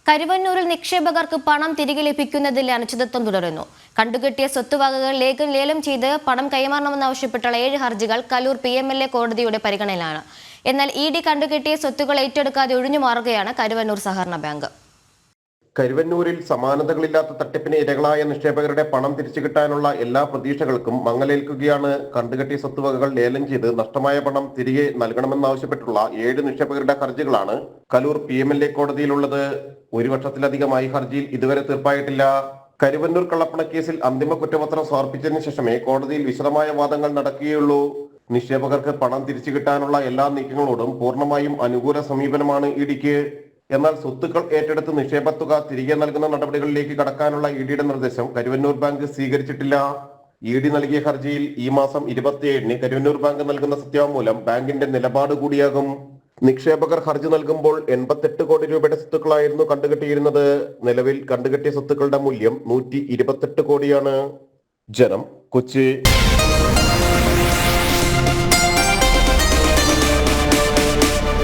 കരുവന്നൂരിൽ നിക്ഷേപകർക്ക് പണം തിരികെ ലഭിക്കുന്നതിൽ അനിശ്ചിതത്വം തുടരുന്നു. കണ്ടുകെട്ടിയ സ്വത്തുവകകൾ ലേലം ചെയ്ത് പണം കൈമാറണമെന്നാവശ്യപ്പെട്ടുള്ള 7 ഹർജികൾ കലൂർ PMLA കോടതിയുടെ പരിഗണനയിലാണ്. എന്നാൽ ED കണ്ടുകെട്ടിയ സ്വത്തുക്കൾ ഏറ്റെടുക്കാതെ ഒഴിഞ്ഞുമാറുകയാണ് കരുവന്നൂർ സഹകരണ ബാങ്ക്. കരുവന്നൂരിൽ സമാനതകളില്ലാത്ത തട്ടിപ്പിന് ഇരകളായ നിക്ഷേപകരുടെ പണം തിരിച്ചു കിട്ടാനുള്ള എല്ലാ പ്രതീക്ഷകൾക്കും മങ്ങലേൽക്കുകയാണ്. കണ്ടുകെട്ടിയ സ്വത്തുവകകൾ ലേലം ചെയ്ത് നഷ്ടമായ പണം തിരികെ നൽകണമെന്നാവശ്യപ്പെട്ടുള്ള 7 നിക്ഷേപകരുടെ ഹർജികളാണ് കലൂർ PMLA കോടതിയിലുള്ളത്. 1 വർഷത്തിലധികമായി ഹർജിയിൽ ഇതുവരെ തീർപ്പായിട്ടില്ല. കരുവന്നൂർ കള്ളപ്പണക്കേസിൽ അന്തിമ കുറ്റപത്രം സമർപ്പിച്ചതിനു ശേഷമേ കോടതിയിൽ വിശദമായ വാദങ്ങൾ നടക്കുകയുള്ളൂ. നിക്ഷേപകർക്ക് പണം തിരിച്ചു കിട്ടാനുള്ള എല്ലാ നീക്കങ്ങളോടും പൂർണ്ണമായും അനുകൂല സമീപനമാണ് EDക്ക്. എന്നാൽ സ്വത്തുക്കൾ ഏറ്റെടുത്ത് നിക്ഷേപത്തുക തിരികെ നൽകുന്ന നടപടികളിലേക്ക് കടക്കാനുള്ള EDയുടെ നിർദ്ദേശം കരുവന്നൂർ ബാങ്ക് സ്വീകരിച്ചിട്ടില്ല. ED നൽകിയ ഹർജിയിൽ ഈ മാസം 27-ന് കരുവന്നൂർ ബാങ്ക് നൽകുന്ന സത്യവാങ്മൂലം ബാങ്കിന്റെ നിലപാട് കൂടിയാകും. നിക്ഷേപകർ ഹർജി നൽകുമ്പോൾ 88 കോടി രൂപയുടെ സ്വത്തുക്കളായിരുന്നു കണ്ടുകെട്ടിയിരുന്നത്. നിലവിൽ കണ്ടുകെട്ടിയ സ്വത്തുക്കളുടെ മൂല്യം 128 കോടിയാണ്. ജനം, കൊച്ചി.